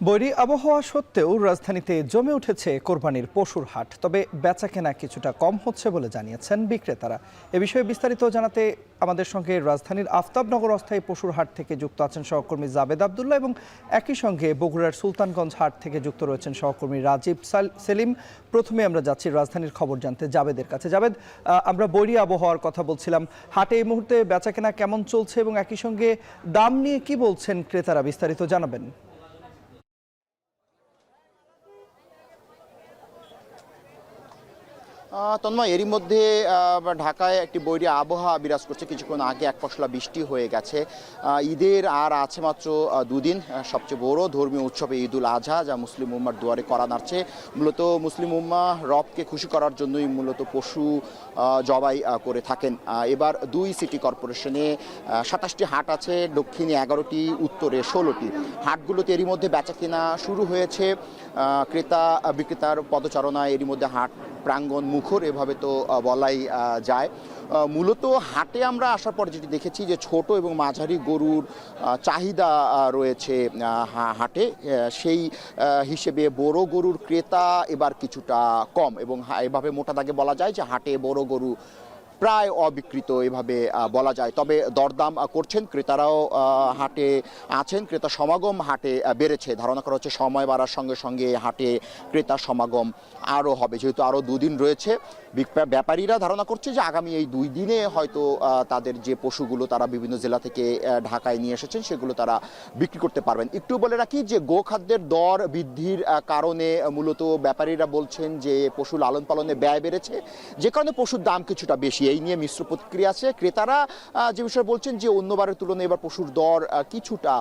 বৈরী আবহাওয়া সত্ত্বেও রাজধানীতে জমে উঠেছে কোরবানির পশুর হাট, তবে বেচাকেনা কিছুটা কম হচ্ছে বলে জানিয়েছেন বিক্রেতারা। এ বিষয়ে বিস্তারিত জানাতে আমাদের সঙ্গে রাজধানীর আফতাবনগর অস্থায়ী পশুর হাট থেকে যুক্ত আছেন সহকর্মী জাবেদ আবদুল্লাহ এবং একই সঙ্গে বগুড়ার সুলতানগঞ্জ হাট থেকে যুক্ত রয়েছেন সহকর্মী রাজীব সেলিম। প্রথমে আমরা যাচ্ছি রাজধানীর খবর জানতে জাবেদের কাছে। জাবেদ, আমরা বৈরী আবহাওয়ার কথা বলছিলাম, হাটে এই মুহূর্তে বেচাকেনা কেমন চলছে এবং একই সঙ্গে দাম নিয়ে কি বলছেন ক্রেতারা, বিস্তারিত জানাবেন। তন্ময়, এরই মধ্যে ঢাকায় একটি বৈরী আবহাওয়া বিরাজ করছে। কিছুক্ষণ আগে এক পশলা বৃষ্টি হয়ে গেছে। ঈদের আর আছে মাত্র দুদিন। সবচেয়ে বড় ধর্মীয় উৎসবে ঈদুল আজহা, যা মুসলিম উম্মার দুয়ারে করা নাড়ছে। মূলত মুসলিম উম্মা রবকে খুশি করার জন্যই মূলত পশু জবাই করে থাকেন। এবার দুই সিটি কর্পোরেশনে 27টি হাট আছে, দক্ষিণে 11টি, উত্তরে 16টি। হাটগুলোতে এরই মধ্যে বেচাকেনা শুরু হয়েছে। ক্রেতা বিক্রেতার পদচারণায় এরই মধ্যে হাট প্রাঙ্গণ মুখর, এভাবে তো বলাই যায়। মূলত হাটে আমরা আসার পর যেটি দেখেছি যে ছোট এবং মাঝারি গরুর চাহিদা রয়েছে হাটে, সেই হিসেবে বড় গরুর ক্রেতা এবার কিছুটা কম, এবং এভাবে মোটা দাগে বলা যায় যে হাটে বড় গরু প্রায় অবিকৃত, এভাবে বলা যায়। তবে দরদাম করছেন ক্রেতারাও হাটে আছেন। ক্রেতা সমাগম হাটে বেড়েছে। ধারণা করা হচ্ছে সময় বাড়ার সঙ্গে সঙ্গে হাটে ক্রেতা সমাগম আরও হবে, যেহেতু আরও দুদিন রয়েছে। ব্যাপারীরা ধারণা করছে যে আগামী এই 2 দিনে হয়তো তাদের যে পশুগুলো তারা বিভিন্ন জেলা থেকে ঢাকায় নিয়ে এসেছেন সেগুলো তারা বিক্রি করতে পারবেন। একটু বলে রাখি যে গোখাদ্যের দর বৃদ্ধির কারণে মূলত ব্যাপারীরা বলছেন যে পশু লালন পালনে ব্যয় বেড়েছে, যে কারণে পশুর দাম কিছুটা বেশি। এই নিয়ে মিশ্র প্রতিক্রিয়া আছে। ক্রেতারা যে বিষয়ে বলছেন যে অন্যবারের তুলনায় এবার পশুর দর কিছুটা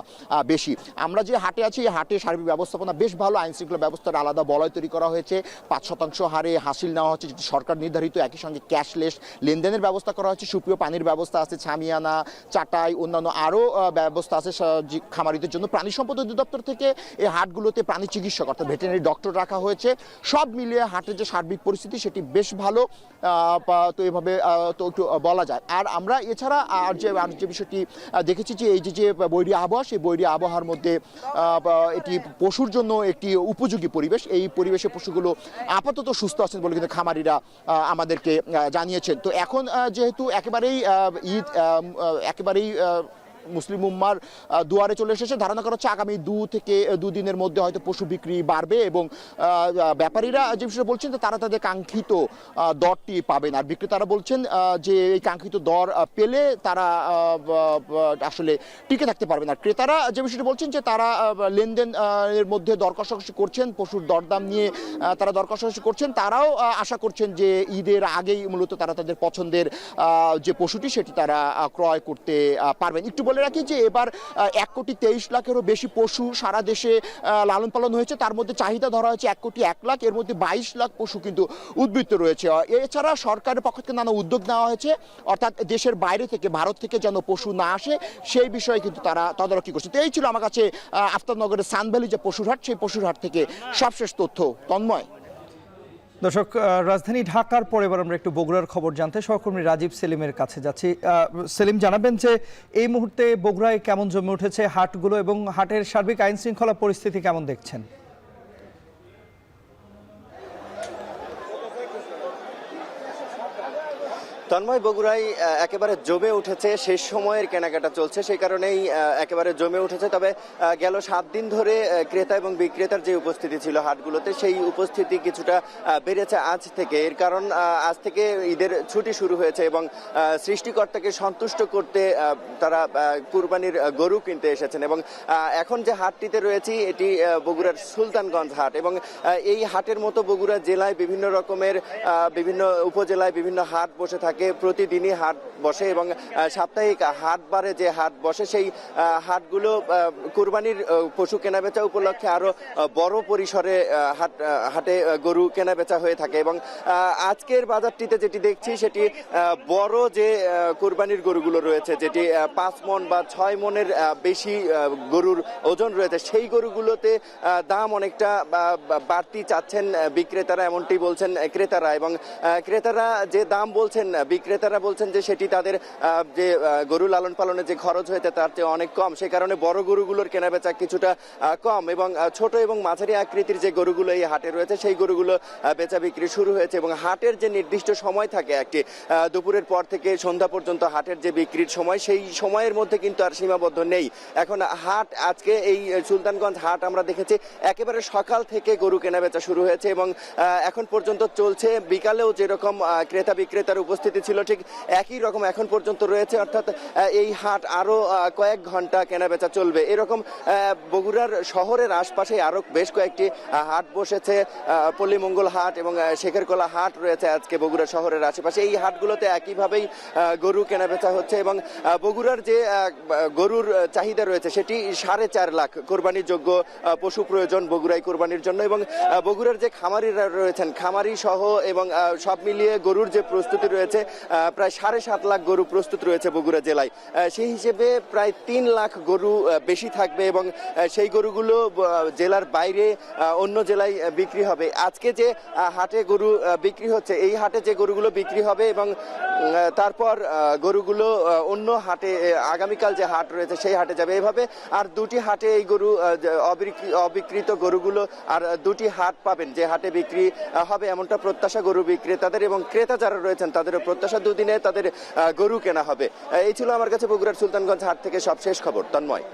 বেশি। আমরা যে হাটে আছি, এই হাটে সার্বিক ব্যবস্থাপনা বেশ ভালো। আইন শৃঙ্খলা ব্যবস্থার আলাদা বলয় তৈরি করা হয়েছে। 5% হারে হাসিল নেওয়া হচ্ছে, যেটি সরকার নির্ধারিত। একই সঙ্গে ক্যাশলেস লেনদেনের ব্যবস্থা করা হয়েছে। সুপ্রিয় পানির ব্যবস্থা আছে, ছামিয়ানা, চাটাই, অন্যান্য আরও ব্যবস্থা আছে খামারিদের জন্য। প্রাণী সম্পদ অধিদপ্তর থেকে এই হাটগুলোতে প্রাণী চিকিৎসক অর্থাৎ ভেটেরিনারি ডক্টর রাখা হয়েছে। সব মিলিয়ে হাটের যে সার্বিক পরিস্থিতি সেটি বেশ ভালো, তো এভাবে তো একটু বলা যায়। আর আমরা এছাড়া আর যে বিষয়টি দেখেছি যে এই যে বৈরী আবহাওয়া, সেই বৈরী আবহাওয়ার মধ্যে এটি পশুর জন্য একটি উপযোগী পরিবেশ। এই পরিবেশে পশুগুলো আপাতত সুস্থ আছেন বলে কিন্তু খামারিরা আমাদেরকে জানিয়েছেন। তো এখন যেহেতু একেবারেই ঈদ একেবারেই মুসলিম উম্মার দুয়ারে চলে এসেছে, ধারণা করা হচ্ছে আগামী 2 দিনের মধ্যে হয়তো পশু বিক্রি বাড়বে, এবং ব্যাপারীরা যে বিষয়ে বলছেন যে তারা তাদের কাঙ্ক্ষিত দরটি পাবেন। আর বিক্রেতারা বলছেন যে এই কাঙ্ক্ষিত দর পেলে তারা আসলে টিকে থাকতে পারবেন। আর ক্রেতারা যে বিষয়টি বলছেন যে তারা লেনদেন এর মধ্যে দর কষাকষি করছেন, পশুর দরদাম নিয়ে তারা দর কষাকষি করছেন। তারাও আশা করছেন যে ঈদের আগেই মূলত তারা তাদের পছন্দের যে পশুটি সেটি তারা ক্রয় করতে পারবেন। একটু বলে রাখি যে এবার 1,23,00,000-এরও বেশি পশু সারা দেশে লালন পালন হয়েছে। তার মধ্যে চাহিদা ধরা হয়েছে 1,01,00,000। এর মধ্যে 22 লাখ পশু কিন্তু উদ্বৃত্ত রয়েছে। এছাড়া সরকারের পক্ষ থেকে নানা উদ্যোগ নেওয়া হয়েছে, অর্থাৎ দেশের বাইরে থেকে, ভারত থেকে যেন পশু না আসে সেই বিষয়ে কিন্তু তারা তদারকি করছে। তো এই ছিল আমার কাছে আফতাবনগরের সানভ্যালি যে পশুর হাট, সেই পশুর হাট থেকে সবশেষ তথ্য। তন্ময়। দর্শক, রাজধানী ঢাকার পর এবার আমরা একটু বগুড়ার খবর জানতে সহকর্মী রাজীব সেলিমের কাছে যাচ্ছি। সেলিম, জানাবেন যে এই মুহূর্তে বগুড়ায় কেমন জমে উঠেছে হাটগুলো এবং হাটের সার্বিক আইন শৃঙ্খলা পরিস্থিতি কেমন দেখছেন? তন্ময়, বগুড়ায় একেবারে জমে উঠেছে। শেষ সময়ের কেনাকাটা চলছে, সেই কারণেই একেবারে জমে উঠেছে। তবে গেল 7 দিন ধরে ক্রেতা এবং বিক্রেতার যে উপস্থিতি ছিল হাটগুলোতে, সেই উপস্থিতি কিছুটা বেড়েছে আজ থেকে। এর কারণ আজ থেকে ঈদের ছুটি শুরু হয়েছে এবং সৃষ্টিকর্তাকে সন্তুষ্ট করতে তারা কুরবানির গরু কিনতে এসেছেন। এবং এখন যে হাটটিতে রয়েছি এটি বগুড়ার সুলতানগঞ্জ হাট, এবং এই হাটের মতো বগুড়া জেলায় বিভিন্ন রকমের বিভিন্ন উপজেলায় বিভিন্ন হাট বসে থাকে। প্রতিদিনই হাট বসে এবং সাপ্তাহিক হাটবারে যে হাট বসে, সেই হাটগুলো কুরবানির পশু কেনাবেচা উপলক্ষে আরো বড় পরিসরে হাটে গরু কেনাবেচা হয়ে থাকে। এবং আজকের বাজারটিতে যেটি দেখছি সেটি বড় যে কুরবানির গরুগুলো রয়েছে, যেটি 5 মণ বা 6 মণের বেশি গরুর ওজন রয়েছে, সেই গরুগুলোতে দাম অনেকটা বাড়তি চাচ্ছেন বিক্রেতারা, এমনটি বলছেন ক্রেতারা। এবং ক্রেতারা যে দাম বলছেন বিক্রেতারা বলছেন যে সেটি তাদের যে গরু লালন পালনে যে খরচ হয়েছে তার চেয়ে অনেক কম, সেই কারণে বড় গরুগুলোর কেনাবেচা কিছুটা কম এবং ছোট এবং মাঝারি আকৃতির যে গরুগুলো এই হাটে রয়েছে সেই গরুগুলো বেচা বিক্রি শুরু হয়েছে। এবং হাটের যে নির্দিষ্ট সময় থাকে একটি দুপুরের পর থেকে সন্ধ্যা পর্যন্ত হাটের যে বিক্রির সময়, সেই সময়ের মধ্যে কিন্তু আর সীমাবদ্ধ নেই। এখন হাট আজকে এই সুলতানগঞ্জ হাট আমরা দেখেছি একেবারে সকাল থেকে গরু কেনাবেচা শুরু হয়েছে এবং এখন পর্যন্ত চলছে। বিকালেও যেরকম ক্রেতা বিক্রেতার উপস্থিতি ছিল ঠিক একই রকম এখন পর্যন্ত রয়েছে, অর্থাৎ এই হাট আরো কয়েক ঘন্টা কেনাবেচা চলবে। এরকম বগুড়ার শহরের আশপাশে আরো বেশ কয়েকটি হাট বসেছে, পল্লীমঙ্গল হাট এবং শেখেরকলা হাট রয়েছে আজকে বগুড়া শহরের আশেপাশে। এই হাটগুলোতে একইভাবেই গরু কেনাবেচা হচ্ছে এবং বগুড়ার যে গরুর চাহিদা রয়েছে সেটি 4.5 লাখ কোরবানির যোগ্য পশু প্রয়োজন বগুড়ায় কোরবানির জন্য। এবং বগুড়ার যে খামারিরা রয়েছেন, খামারি সহ এবং সব মিলিয়ে গরুর যে প্রস্তুতি রয়েছে প্রায় 7.5 লাখ গরু প্রস্তুত রয়েছে বগুড়া জেলায়। সেই হিসেবে প্রায় 3 লাখ গরু বেশি থাকবে এবং সেই গরুগুলো জেলার বাইরে অন্য জেলায় বিক্রি হবে। আজকে যে হাটে গরু বিক্রি হচ্ছে, এই হাটে যে গরুগুলো বিক্রি হবে এবং তারপর গরুগুলো অন্য হাটে আগামীকাল যে হাট রয়েছে সেই হাটে যাবে। এভাবে আর 2টি হাটে এই গরু অবিকৃত গরুগুলো আর 2টি হাট পাবেন যে হাটে বিক্রি হবে, এমনটা প্রত্যাশা গরু বিক্রেতাদের এবং ক্রেতা যারা রয়েছেন তাদেরও প্রত্যাশা। দুদিনে তাদের গরু কেনা হবে। এই ছিল আমার কাছে বগুড়ার সুলতানগঞ্জ হাট থেকে সবশেষ খবর। তন্ময়।